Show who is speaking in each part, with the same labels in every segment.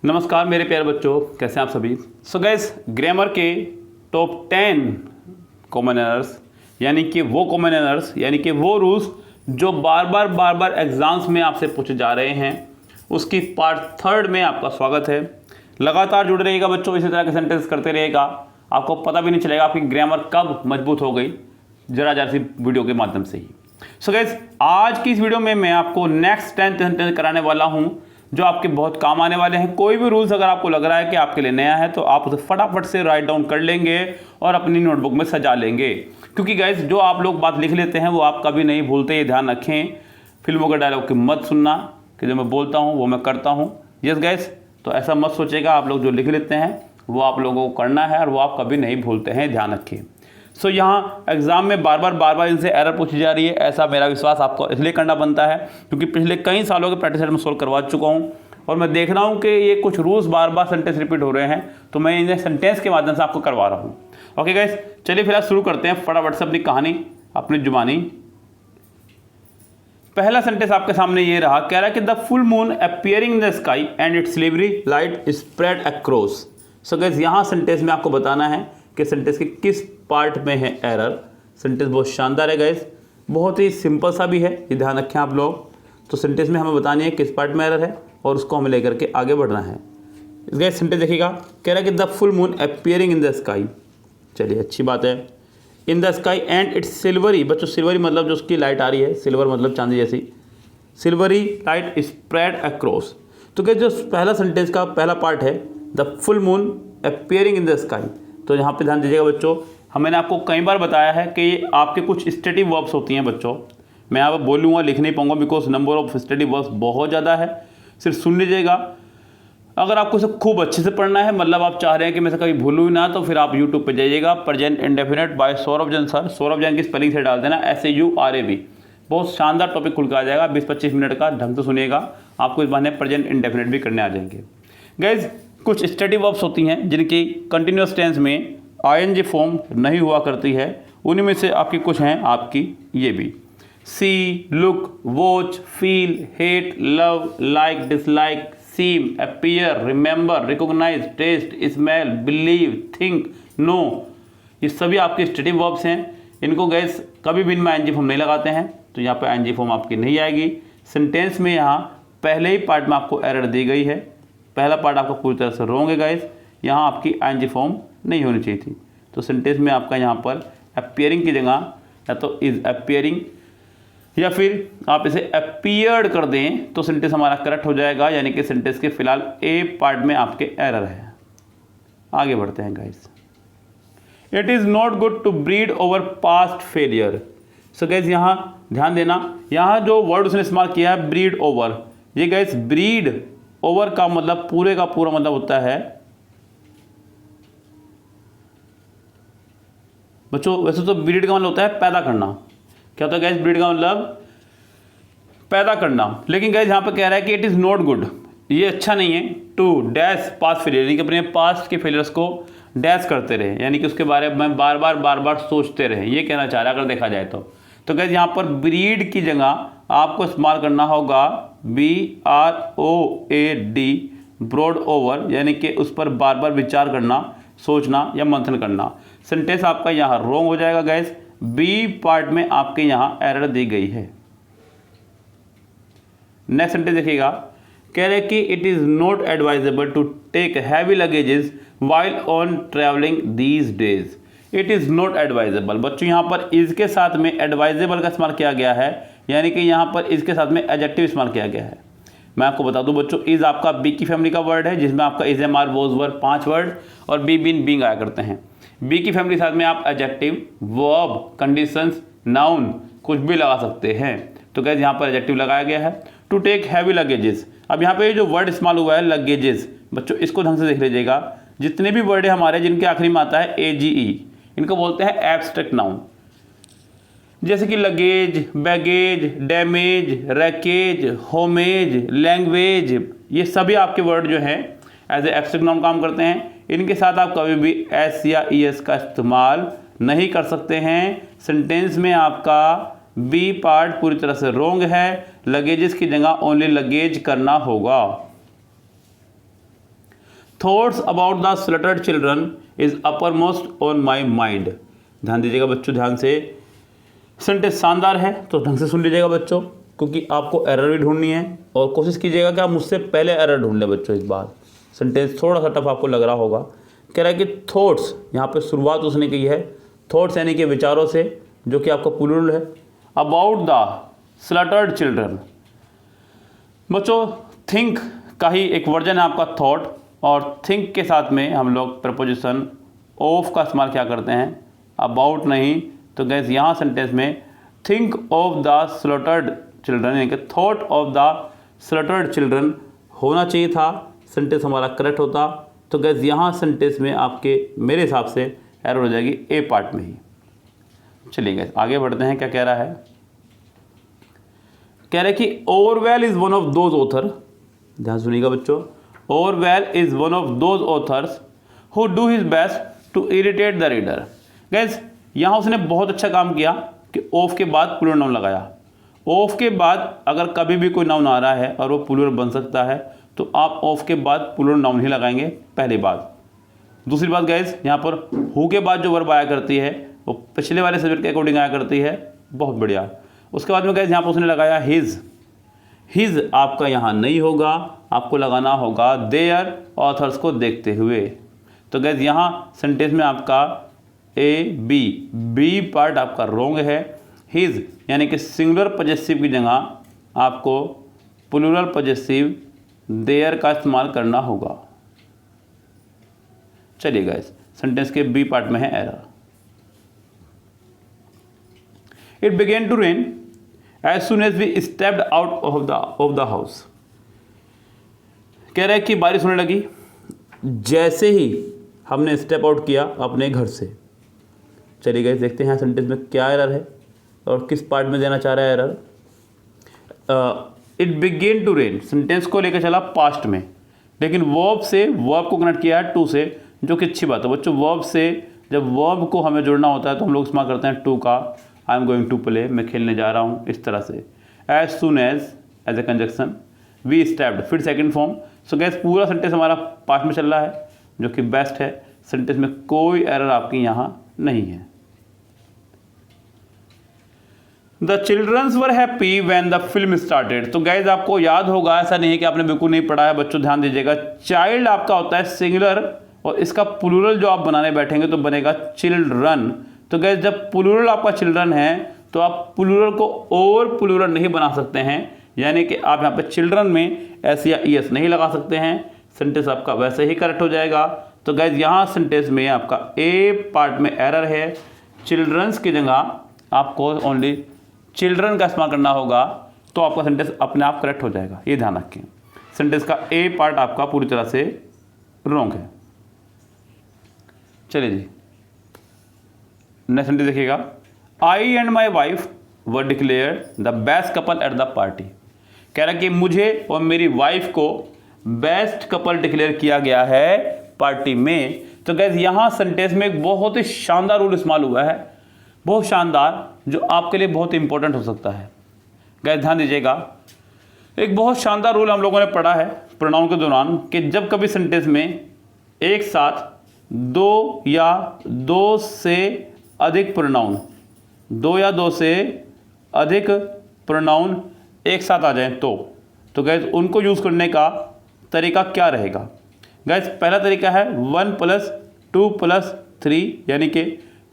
Speaker 1: नमस्कार मेरे प्यारे बच्चों, कैसे हैं आप सभी। सो गाइस, ग्रामर के टॉप 10 कॉमन एरर्स यानी कि वो रूल्स जो बार बार एग्जाम्स में आपसे पूछे जा रहे हैं, उसकी पार्ट 3 में आपका स्वागत है। लगातार जुड़े रहिएगा बच्चों, इसी तरह के सेंटेंस करते रहिएगा, आपको पता भी नहीं चलेगा आपकी ग्रामर कब मजबूत हो गई, जरा सी वीडियो के माध्यम से ही। सो गाइस, आज की इस वीडियो में मैं आपको नेक्स्ट 10 सेंटेंस कराने वाला हूं जो आपके बहुत काम आने वाले हैं। कोई भी रूल्स अगर आपको लग रहा है कि आपके लिए नया है तो आप उसे फटाफट से राइट डाउन कर लेंगे और अपनी नोटबुक में सजा लेंगे, क्योंकि गाइस जो आप लोग बात लिख लेते हैं वो आप कभी नहीं भूलते। ये ध्यान रखें, फिल्मों के डायलॉग की मत सुनना कि जो मैं बोलता हूँ वो मैं करता हूँ। यस गाइस, तो ऐसा मत सोचेगा, आप लोग जो लिख लेते हैं वो आप लोगों को करना है और वो आप कभी नहीं भूलते हैं, ध्यान रखिए। सो यहाँ एग्जाम में बार बार इनसे एरर पूछी जा रही है, ऐसा मेरा विश्वास आपको इसलिए करना बनता है क्योंकि पिछले कई सालों के प्रैक्टिस सेट में सोल्व करवा चुका हूँ और मैं देख रहा हूँ कि ये कुछ रूल्स बार सेंटेंस रिपीट हो रहे हैं, तो मैं इन्हें सेंटेंस के माध्यम से आपको करवा रहा हूँ। ओके गाइस, चलिए फिर शुरू करते हैं फटाफट से अपनी कहानी, अपनी जुबानी। पहला सेंटेंस आपके सामने ये रहा, कह रहा है कि the full moon appearing in the sky and it's silvery light spread across. So guys, यहाँ सेंटेंस में आपको बताना है कि सेंटेंस के किस पार्ट में है एरर। सेंटेंस बहुत शानदार है गाइस, बहुत ही सिंपल सा भी है, ये ध्यान रखें आप लोग। तो सेंटेंस में हमें बतानी है किस पार्ट में एरर है और उसको हमें लेकर के आगे बढ़ना है। इस गाइस सेंटेंस देखिएगा, कह रहा है कि the full moon appearing in the sky. चलिए अच्छी बात है। In the sky and it's silvery, बच्चों सिल्वरी मतलब जो उसकी लाइट आ रही है, सिल्वर मतलब चांदी जैसी, सिल्वरी लाइट स्प्रेड अक्रॉस। तो क्या जो पहला सेंटेंस का पहला पार्ट है the full moon appearing in the sky, तो यहाँ पे ध्यान दीजिएगा बच्चों। मैंने आपको कई बार बताया है कि ये आपके कुछ स्टेटिव वर्ब्स होती हैं बच्चों। मैं यहाँ पर बोलूँगा, लिख नहीं पाऊँगा because number of stative verbs बहुत ज़्यादा है, सिर्फ सुन लीजिएगा। अगर आपको इसे खूब अच्छे से पढ़ना है, मतलब आप चाह रहे हैं कि मैं से कभी भूलूँ ही ना, तो फिर आप यूट्यूब पे जाइएगा, present indefinite by Saurabh Jain sir. Saurabh Jain की स्पेलिंग से डाल देना SAURAV, बहुत शानदार टॉपिक खुल कर आ जाएगा। 20-25 मिनट का ढंग से सुनिएगा, आपको इस बहाने प्रेजेंट इंडेफिनिट भी करने आ जाएंगे। गाइज, कुछ स्टेटिव वर्ब्स होती हैं जिनकी कंटिन्यूअस टेंस में ING फॉर्म नहीं हुआ करती है, उन्हीं में से आपकी कुछ हैं, आपकी ये भी see, look, watch, feel, hate, love, like, dislike, seem, appear, remember, recognise, taste, smell, believe, think, know, ये सभी आपके स्टेटिव वर्ब्स हैं। इनको गैस कभी भी इनमें ING फॉर्म नहीं लगाते हैं, तो यहाँ पे ING फॉर्म आपकी नहीं आएगी। सेंटेंस में यहाँ पहले ही पार्ट में आपको एरर दी गई है, पहला पार्ट आपका पूरी तरह से रॉन्ग है गाइस, यहाँ आपकी ING फॉर्म नहीं होनी चाहिए थी। तो सेंटेंस में आपका यहाँ पर अपीयरिंग की जगह या तो इज अपीयरिंग या फिर आप इसे अपीयर्ड कर दें तो सेंटेंस हमारा करेक्ट हो जाएगा, यानी कि सेंटेंस के फिलहाल ए पार्ट में आपके एरर है। आगे बढ़ते हैं guys. It is not good to breed over past failure. So guys, यहाँ ध्यान देना, यहाँ जो वर्ड उसने इस्तेमाल किया है ब्रीड ओवर, ये गाइस ब्रीड ओवर का मतलब पूरे का पूरा मतलब होता है बच्चों, वैसे तो ब्रीड का मतलब होता है पैदा करना। क्या होता है गाइस ब्रीड का मतलब? पैदा करना। लेकिन गाइस यहाँ पे कह रहा है कि इट इज़ नॉट गुड, ये अच्छा नहीं है टू डैश पास्ट फेलियर, यानी कि अपने पास्ट के फेलियर्स को डैश करते रहे, यानी कि उसके बारे में बार बार सोचते रहे, ये कहना चाह रहा है अगर देखा जाए तो गाइस यहाँ पर ब्रीड की जगह आपको इस्तेमाल करना होगा BROAD, ब्रॉड ओवर, यानी कि उस पर बार विचार करना, सोचना या मंथन करना। सेंटेंस आपका यहाँ रॉन्ग हो जाएगा गाइस, बी पार्ट में आपके यहाँ एरर दी गई है। नेक्स्ट सेंटेंस देखिएगा, कह रहे कि it is not advisable to take heavy luggages while on travelling these days. It is not advisable, बच्चों यहाँ पर इज के साथ में एडवाइजेबल का इस्तेमाल किया गया है, यानी कि यहाँ पर इज के साथ में एडजेक्टिव इस्तेमाल किया गया है। मैं आपको बता दूं बच्चों, इज आपका बी की फैमिली का वर्ड है, जिसमें आपका is, am, are, was, were 5 word और बी, बीन, बीइंग आया करते हैं। बी की फैमिली के साथ में आप एडजेक्टिव, वर्ब, कंडीशंस, नाउन कुछ भी लगा सकते हैं। तो गाइस यहाँ पर एडजेक्टिव लगाया गया है टू टेक हैवी लगेजेस। अब यहाँ पे जो वर्ड इस्तेमाल हुआ है लगेजेस, बच्चों इसको ढंग से देख लीजिएगा, जितने भी वर्ड है हमारे जिनके आखिरी में आता है AGE, इनको बोलते हैं एब्स्ट्रैक्ट नाउन, जैसे कि luggage, baggage, damage, wreckage, homage, language, ये सभी आपके वर्ड जो हैं एज ए एब्स्ट्रैक्ट नाउन काम करते हैं। इनके साथ आप कभी भी S या ES का इस्तेमाल नहीं कर सकते हैं। सेंटेंस में आपका बी पार्ट पूरी तरह से रॉन्ग है, लगेजेस की जगह ओनली लगेज करना होगा। Thoughts about the slaughtered children is uppermost on my mind. ध्यान दीजिएगा बच्चों, ध्यान से। सेंटेंस शानदार है तो ढंग से सुन लीजिएगा बच्चों, क्योंकि आपको एरर भी ढूंढनी है और कोशिश कीजिएगा कि आप मुझसे पहले एरर ढूंढ लें बच्चों। इस बार सेंटेंस थोड़ा सा टफ आपको लग रहा होगा। कह रहा है कि थॉट्स, यहाँ पे शुरुआत उसने की है थॉट्स यानी कि विचारों से, जो कि आपका प्लूरल है। अबाउट द स्लटर्ड चिल्ड्रन, बच्चों थिंक का ही एक वर्जन है आपका थॉट, और थिंक के साथ में हम लोग प्रपोजिशन ऑफ का इस्तेमाल क्या करते हैं, अबाउट नहीं। तो गैस यहाँ सेंटेंस में think of the slaughtered children यानी कि thought of the slaughtered children होना चाहिए था, सेंटेंस हमारा करेक्ट होता। तो गैस यहाँ सेंटेंस में आपके मेरे हिसाब से एरर हो जाएगी ए पार्ट में ही। चलिए गैस आगे बढ़ते हैं, क्या कह रहा है। कह रहे कि Orwell is one of those author, ध्यान सुनिएगा बच्चों, Orwell is one of those authors who do his best to irritate the reader. Guys यहाँ उसने बहुत अच्छा काम किया कि ऑफ के बाद प्लूरल नाउन लगाया। ऑफ के बाद अगर कभी भी कोई नाउन आ रहा है और वो प्लूरल बन सकता है तो आप ऑफ के बाद प्लूरल नाउन ही लगाएंगे, पहली बात। दूसरी बात गैस, यहाँ पर हु के बाद जो वर्ब आया करती है वो पिछले वाले सब्जेक्ट के अकॉर्डिंग आया करती है, बहुत बढ़िया। उसके बाद में गैस यहाँ पर उसने लगाया हिज। हिज आपका यहाँ नहीं होगा, आपको लगाना होगा देयर ऑथर्स को देखते हुए। तो गैस यहाँ सेंटेंस में आपका ए बी पार्ट आपका रोंग है। हिज यानी कि सिंगुलर पॉजेसिव की जगह आपको प्लूरल पॉजेसिव देयर का इस्तेमाल करना होगा। चलिए गाइस, सेंटेंस के बी पार्ट में है error. It began to rain as soon as we stepped out of the house. कह रहा है कि बारिश होने लगी जैसे ही हमने स्टेप आउट किया अपने घर से। चलिए गाइस देखते हैं सेंटेंस में क्या एरर है और किस पार्ट में देना चाह रहा है error. It began to rain, sentence को लेकर चला पास्ट में, लेकिन वर्ब से वर्ब को कनेक्ट किया है टू से, जो कि अच्छी बात है बच्चों। वर्ब से जब वर्ब को हमें जोड़ना होता है तो हम लोग इस्तेमाल करते हैं टू का। I am going to play, मैं खेलने जा रहा हूँ, इस तरह से। As soon as a conjunction, we stepped, फिर सेकंड फॉर्म। सो गैस पूरा सेंटेंस हमारा पास्ट में चल रहा है, जो कि बेस्ट है। सेंटेंस में कोई एरर आपकी यहाँ नहीं है। The childrens were happy when the film started. तो गाइज आपको याद होगा, ऐसा नहीं है कि आपने बिल्कुल नहीं पढ़ा है बच्चों, ध्यान दीजिएगा। चाइल्ड आपका होता है सिंगुलर और इसका प्लूरल जो आप बनाने बैठेंगे तो बनेगा चिल्ड्रन। तो गाइज जब प्लूरल आपका चिल्ड्रन है तो आप प्लूरल को और प्लूरल नहीं बना सकते हैं, यानी कि आप यहाँ पे चिल्ड्रन में एस या ई एस नहीं लगा सकते हैं। सेंटेंस आपका वैसे ही करेक्ट हो जाएगा। तो गाइज यहाँ सेंटेंस में आपका ए पार्ट में एरर है। चिल्ड्रंस की जगह आपको ओनली चिल्ड्रन का इस्तेमाल करना होगा, तो आपका सेंटेंस अपने आप करेक्ट हो जाएगा, ये ध्यान रखें। सेंटेंस का ए पार्ट आपका पूरी तरह से रॉन्ग है। चलिए जी नेक्स्ट सेंटेंस देखिएगा। I and my wife were declared the best couple at the party. कह रहा है कि मुझे और मेरी वाइफ को बेस्ट कपल डिक्लेयर किया गया है पार्टी में। तो गैस यहाँ सेंटेंस में एक बहुत ही शानदार रूल इस्तेमाल हुआ है, बहुत शानदार, जो आपके लिए बहुत इंपॉर्टेंट हो सकता है। गैस ध्यान दीजिएगा, एक बहुत शानदार रूल हम लोगों ने पढ़ा है प्रोनाउन के दौरान कि जब कभी सेंटेंस में एक साथ दो या दो से अधिक प्रोनाउन, दो या दो से अधिक प्रोनाउन एक साथ आ जाएं तो गैस उनको यूज़ करने का तरीका क्या रहेगा। गैस पहला तरीका है 1 + 2 + 3, यानी कि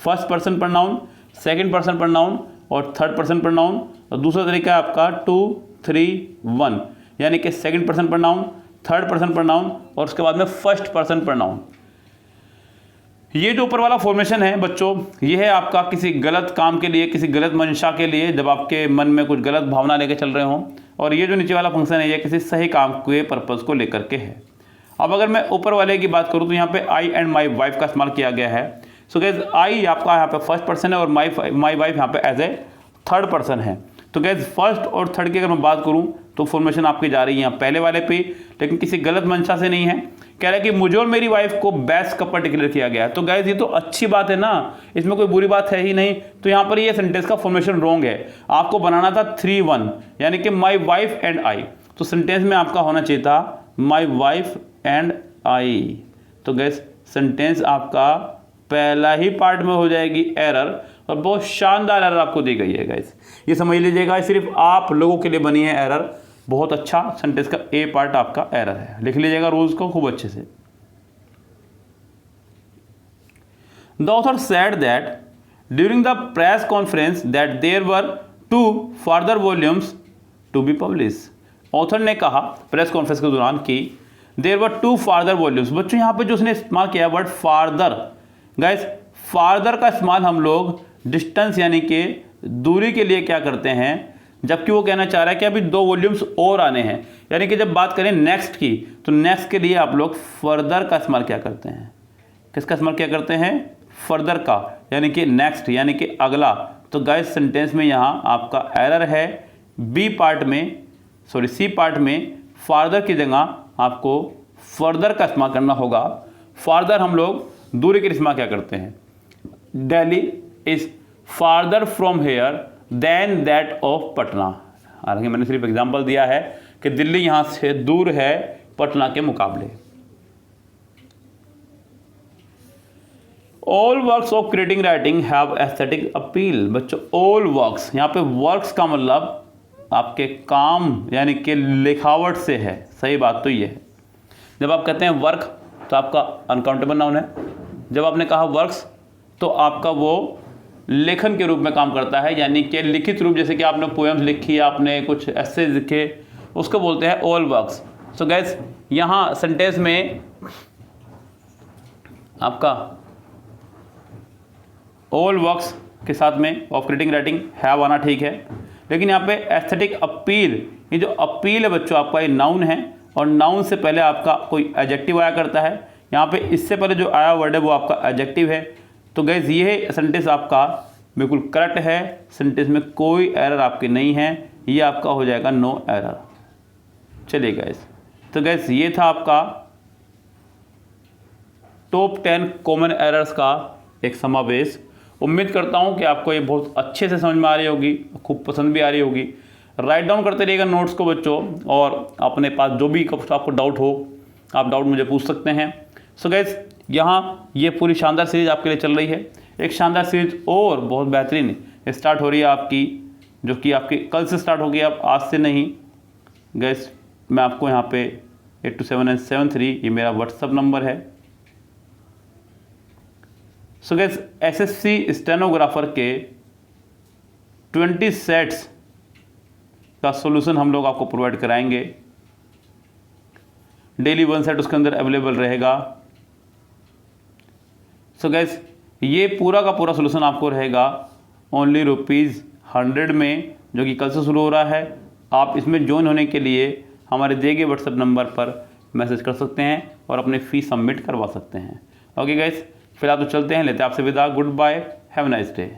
Speaker 1: first person pronoun, second person pronoun और थर्ड पर्सन प्रोनाउन। और दूसरा तरीका है आपका 2 3 1, यानी कि second person pronoun, third person pronoun और उसके बाद में फर्स्ट पर्सन प्रोनाउन। ये जो ऊपर वाला फॉर्मेशन है बच्चों, ये है आपका किसी गलत काम के लिए, किसी गलत मंशा के लिए, जब आपके मन में कुछ गलत भावना लेके चल रहे हों। और ये जो नीचे वाला फंक्शन है ये किसी सही काम के पर्पज़ को लेकर के है। अब अगर मैं ऊपर वाले की बात करूँ तो यहाँ पे आई एंड माई वाइफ का इस्तेमाल किया गया है। सो गैस आई आपका यहाँ पे फर्स्ट पर्सन है और माई वाइफ यहाँ पे एज ए थर्ड पर्सन है। तो गैस फर्स्ट और थर्ड की अगर मैं बात करूँ तो फॉर्मेशन आपकी जा रही है यहाँ पहले वाले पे, लेकिन किसी गलत मंशा से नहीं है। कह रहा है कि मुझे और मेरी वाइफ को बेस्ट कपल डिक्लेयर किया गया है। तो गैस ये तो अच्छी बात है ना, इसमें कोई बुरी बात है ही नहीं। तो यहाँ पर ये सेंटेंस का फॉर्मेशन रॉन्ग है, आपको बनाना था 3 1, यानी कि माई वाइफ एंड आई। तो सेंटेंस में आपका होना चाहिए था माई वाइफ एंड आई। तो गैस सेंटेंस आपका पहला ही पार्ट में हो जाएगी एरर, और बहुत शानदार एरर आपको दी गई है गैस, ये समझ लीजिएगा, सिर्फ आप लोगों के लिए बनी है एरर। बहुत अच्छा सेंटेंस का ए पार्ट आपका एरर है, लिख लीजिएगा रूल्स को खूब अच्छे से। The author said that during the press conference that there were 2 further volumes to be publish. Author ने कहा प्रेस कॉन्फ्रेंस के दौरान कि देयर वर 2 फर्दर वॉल्यूम्स। बच्चों यहाँ पे जो उसने इस्तेमाल किया वर्ड फार्दर, गाइस फार्दर का इस्तेमाल हम लोग डिस्टेंस यानी कि दूरी के लिए क्या करते हैं, जबकि वो कहना चाह रहा है कि अभी 2 वॉल्यूम्स और आने हैं, यानी कि जब बात करें नेक्स्ट की, तो नेक्स्ट के लिए आप लोग फर्दर का इस्तेमाल क्या करते हैं, किसका इस्तेमाल क्या करते हैं, फर्दर का, यानी कि नेक्स्ट यानी कि अगला। तो गाइस सेंटेंस में यहाँ आपका एरर है, सी पार्ट में फार्दर की जगह आपको फर्दर का इस्तेमाल करना होगा। फार्दर हम लोग दूरी के लिए इस्तेमाल क्या करते हैं, Delhi is farther from here than that of Patna. हालांकि मैंने सिर्फ एग्जांपल दिया है कि दिल्ली यहाँ से दूर है पटना के मुकाबले। All works of creating writing have aesthetic appeal. बच्चों ऑल वर्क्स, यहाँ पे वर्क्स का मतलब आपके काम यानी कि लिखावट से है, सही बात तो ये है। जब आप कहते हैं वर्क तो आपका अनकाउंटेबल नाउन है, जब आपने कहा वर्क्स तो आपका वो लेखन के रूप में काम करता है, यानी कि लिखित रूप, जैसे कि आपने पोएम्स लिखी, आपने कुछ ऐसे लिखे, उसको बोलते हैं ऑल वर्क्स। सो गैस यहाँ सेंटेंस में आपका ऑल वर्क्स के साथ में ऑफ क्रिएटिंग राइटिंग हैव आना ठीक है, लेकिन यहाँ पे एस्थेटिक अपील, ये जो अपील है बच्चों आपका ये नाउन है, और नाउन से पहले आपका कोई एडजेक्टिव आया करता है। यहाँ पे इससे पहले जो आया वर्ड है वो आपका एडजेक्टिव है। तो गैस ये सेंटेंस आपका बिल्कुल करेक्ट है, सेंटेंस में कोई एरर आपकी नहीं है, ये आपका हो जाएगा नो एरर। चलिए गैस, तो गैस ये था आपका टॉप 10 कॉमन एरर्स का एक समावेश। उम्मीद करता हूँ कि आपको ये बहुत अच्छे से समझ में आ रही होगी, खूब पसंद भी आ रही होगी। राइट डाउन करते रहिएगा नोट्स को बच्चों, और अपने पास जो भी आपको डाउट हो आप डाउट मुझे पूछ सकते हैं। सो गैस यहाँ ये पूरी शानदार सीरीज आपके लिए चल रही है। एक शानदार सीरीज और बहुत बेहतरीन स्टार्ट हो रही है आपकी, जो कि आपकी कल से स्टार्ट होगी, अब आज से नहीं। गैस मैं आपको यहाँ पे 827973 ये मेरा व्हाट्सअप नंबर है। सो गैस एसएससी स्टेनोग्राफर के 20 सेट्स का सॉल्यूशन हम लोग आपको प्रोवाइड कराएंगे। डेली 1 सेट उसके अंदर अवेलेबल रहेगा। सो गैस ये पूरा का पूरा सॉल्यूशन आपको रहेगा ओनली ₹100 में, जो कि कल से शुरू हो रहा है। आप इसमें ज्वाइन होने के लिए हमारे दिए गए व्हाट्सएप नंबर पर मैसेज कर सकते हैं और अपनी फ़ीस सबमिट करवा सकते हैं। ओके गैस, फिलहाल तो चलते हैं, लेते हैं आपसे विदा। Goodbye, have a nice day.